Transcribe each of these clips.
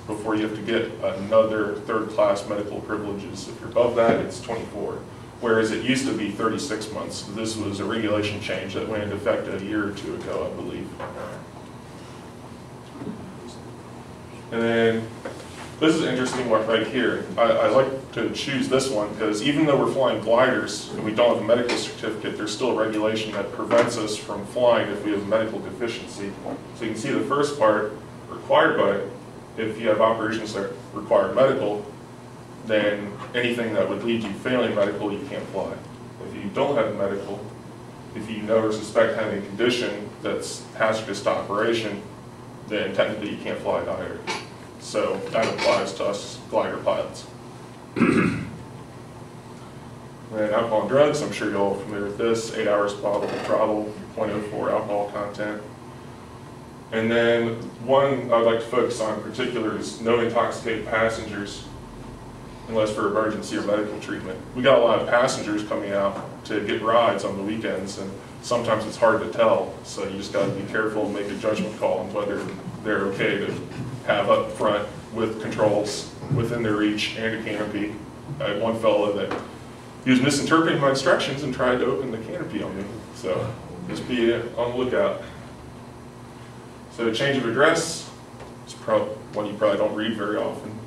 before you have to get another third-class medical privileges. If you're above that, it's 24. Whereas it used to be 36 months. This was a regulation change that went into effect a year or two ago, I believe. And then this is an interesting one right here. I like to choose this one because even though we're flying gliders and we don't have a medical certificate, there's still a regulation that prevents us from flying if we have medical deficiency. So you can see the first part, required by, if you have operations that require medical, then anything that would lead you failing medical, you can't fly. If you don't have medical, if you know or suspect having a condition that's hazardous to operation, then technically you can't fly either. So that applies to us glider pilots. And alcohol and drugs, I'm sure you're all familiar with this, 8 hours bottle throttle, 0.04 alcohol content. And then one I'd like to focus on in particular is no intoxicated passengers unless for emergency or medical treatment. We got a lot of passengers coming out to get rides on the weekends, and sometimes it's hard to tell, so you just got to be careful and make a judgment call on whether they're okay to have up front with controls within their reach and a canopy. I had one fellow that he was misinterpreting my instructions and tried to open the canopy on me, so just be on the lookout. So change of address is one you probably don't read very often.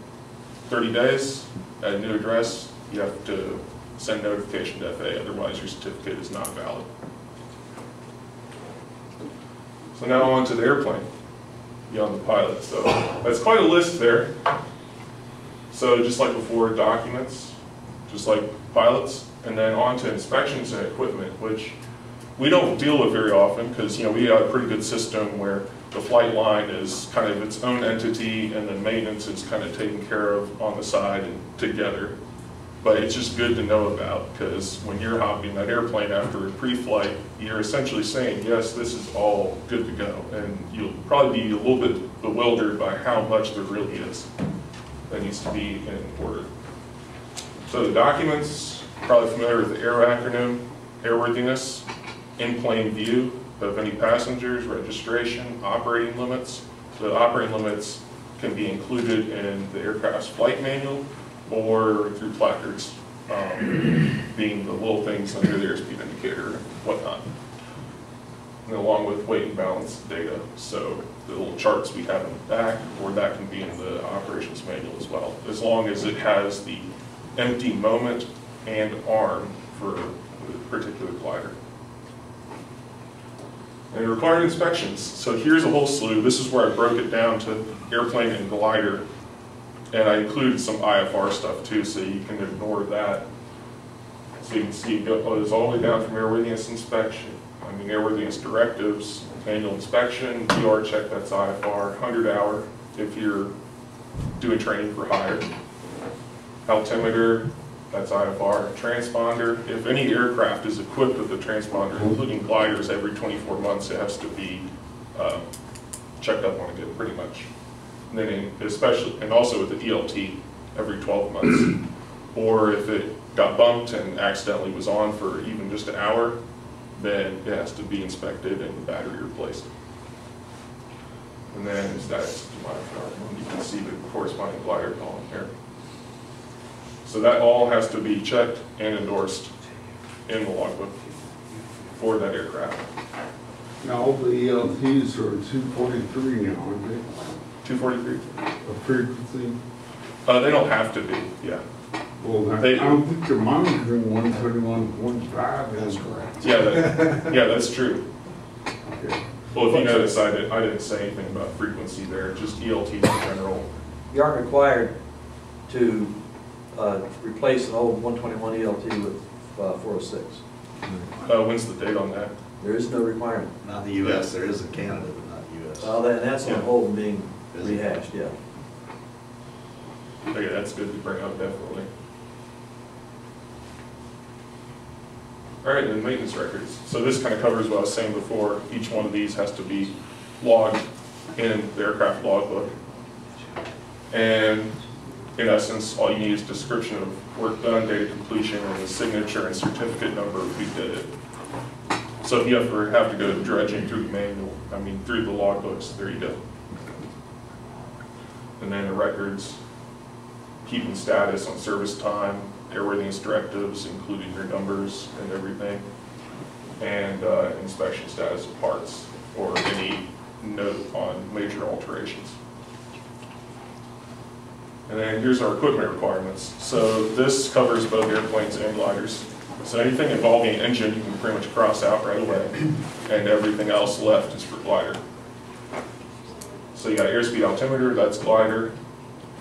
30 days at a new address, you have to send notification to FAA, otherwise your certificate is not valid. So now on to the airplane, beyond the pilot. So that's quite a list there. So just like before, documents, just like pilots, and then on to inspections and equipment, which we don't deal with very often because we have a pretty good system where the flight line is kind of its own entity and then maintenance is kind of taken care of on the side and together. But it's just good to know about because when you're hopping that airplane after a pre-flight, you're essentially saying, yes, this is all good to go. And you'll probably be a little bit bewildered by how much there really is that needs to be in order. So the documents, probably familiar with the AIR acronym, airworthiness, in plain view of any passengers, registration, operating limits. The operating limits can be included in the aircraft's flight manual or through placards, being the little things under the airspeed indicator and whatnot. And along with weight and balance data. So the little charts we have in the back, or that can be in the operations manual as well, as long as it has the empty moment and arm for the particular glider. And required inspections. So here's a whole slew. This is where I broke it down to airplane and glider. And I included some IFR stuff too, so you can ignore that. So you can see it goes all the way down from airworthiness inspection. I mean, airworthiness directives, manual inspection, PR check, that's IFR, 100-hour if you're doing training for hire. Altimeter, that's IFR. Transponder, if any aircraft is equipped with a transponder, including gliders, every 24 months it has to be checked up on again, pretty much. And then especially, and also with the ELT, every 12 months. Or if it got bumped and accidentally was on for even just an hour, then it has to be inspected and the battery replaced. And then that's you can see the corresponding glider column here. So that all has to be checked and endorsed in the logbook for that aircraft. Now the ELTs are 243 now, aren't they? 243? A frequency? They don't have to be, yeah. Well, I don't think they're monitoring 131.5. That's correct. Yeah, that's true. Okay. Well, if you notice, I didn't say anything about frequency there, just ELTs in general. You aren't required to replace an old 121 ELT with 406. When's the date on that? There is no requirement. Not the U.S. There is in Canada, but not U.S. Well, that's on hold and being rehashed, yeah. Okay, that's good to bring up, definitely. All right, then maintenance records. So this kind of covers what I was saying before. Each one of these has to be logged in the aircraft logbook. And in essence, all you need is description of work done, date of completion, and the signature and certificate number of who did it. So if you ever have to go dredging through the manual, through the logbooks, there you go. And then the records, keeping status on service time, airworthiness directives, including their numbers and everything, and inspection status of parts, or any note on major alterations. And then here's our equipment requirements. So this covers both airplanes and gliders. So anything involving an engine you can pretty much cross out right away, and everything else left is for glider. So you got airspeed altimeter, that's glider.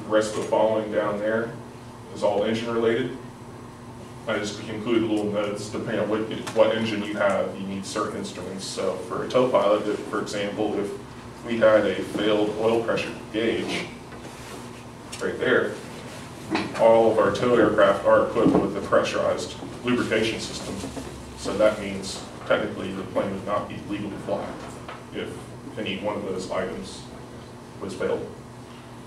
The rest of the following down there is all engine related. I just include little notes, depending on what engine you have, you need certain instruments. So for a tow pilot, for example, if we had a failed oil pressure gauge, right there, all of our tow aircraft are equipped with a pressurized lubrication system. So that means technically the plane would not be legal to fly if any one of those items was failed.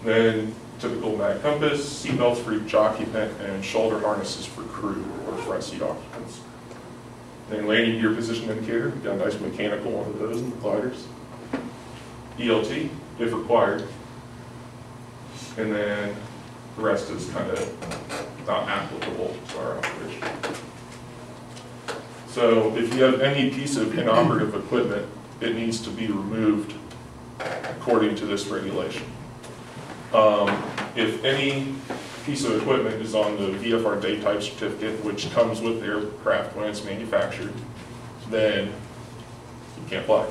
Then typical mag compass, seatbelts for each occupant, and shoulder harnesses for crew or front seat occupants. Then landing gear position indicator, we've got a nice mechanical one of those in the gliders. ELT, if required. And then the rest is kind of not applicable to our operation. So if you have any piece of inoperative equipment, it needs to be removed according to this regulation. If any piece of equipment is on the VFR date type certificate, which comes with the aircraft when it's manufactured, then you can't fly.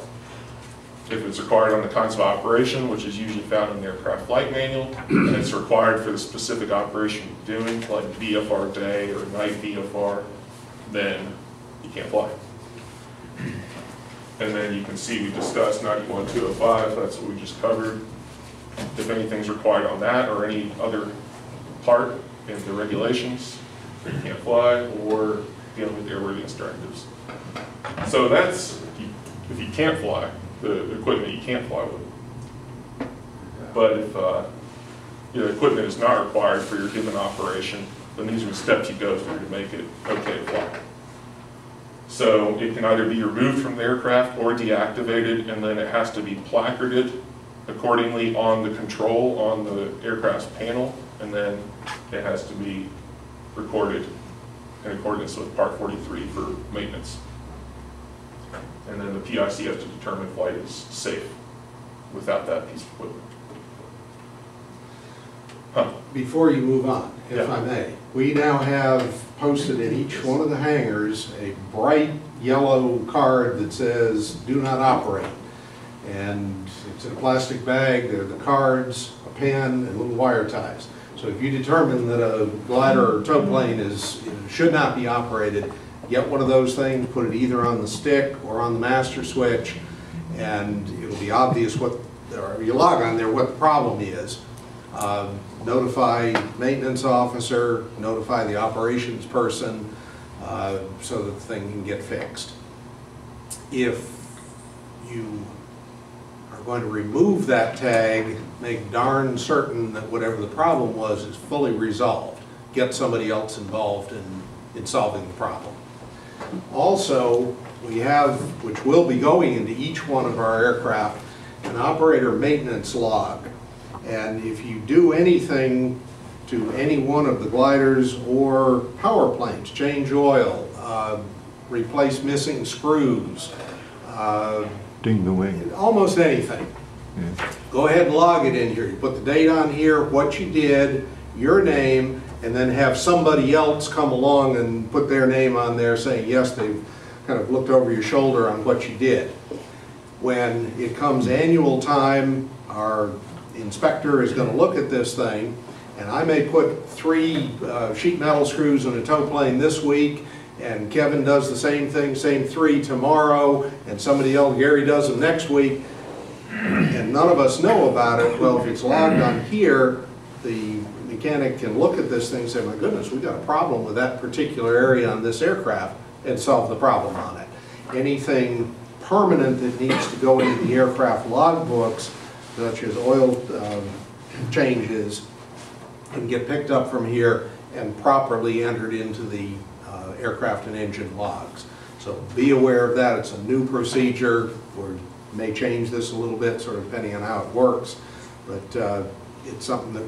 If it's required on the kinds of operation, which is usually found in the aircraft flight manual, and it's required for the specific operation you're doing, like VFR day or night VFR, then you can't fly. And then you can see we discussed 91.205, that's what we just covered. If anything's required on that or any other part in the regulations, you can't fly, or dealing with airworthiness directives. So that's, if you can't fly, the equipment you can't fly with. But if the equipment is not required for your given operation, then these are the steps you go through to make it okay to fly. So it can either be removed from the aircraft or deactivated, and then it has to be placarded accordingly on the control on the aircraft's panel, and then it has to be recorded in accordance with Part 43 for maintenance. And then the PIC has to determine flight is safe without that piece of equipment. Before you move on, if Yeah. I may, we now have posted in each one of the hangars a bright yellow card that says, "Do not operate." And it's in a plastic bag, there are the cards, a pen, and little wire ties. So if you determine that a glider or tow plane should not be operated, get one of those things, put it either on the stick or on the master switch, and it'll be obvious what, or you log on there what the problem is. Notify maintenance officer, notify the operations person, so that the thing can get fixed. If you are going to remove that tag, make darn certain that whatever the problem was is fully resolved. Get somebody else involved in solving the problem. Also, we have, which will be going into each one of our aircraft, an operator maintenance log. And if you do anything to any one of the gliders or power planes, change oil, replace missing screws, Ding the wing. almost anything, Yeah. go ahead and log it in here. You put the date on here, what you did, your name, and then have somebody else come along and put their name on there saying, yes, they've kind of looked over your shoulder on what you did. When it comes annual time, our inspector is going to look at this thing, and I may put 3 sheet metal screws in a tow plane this week, and Kevin does the same thing, same 3 tomorrow, and somebody else, Gary, does them next week, and none of us know about it. Well, if it's logged on here, the mechanic can look at this thing and say, my goodness, we got a problem with that particular area on this aircraft, and solve the problem on it. Anything permanent that needs to go into the aircraft logbooks, such as oil changes, can get picked up from here and properly entered into the aircraft and engine logs. So be aware of that. It's a new procedure. We may change this a little bit, sort of depending on how it works. But it's something that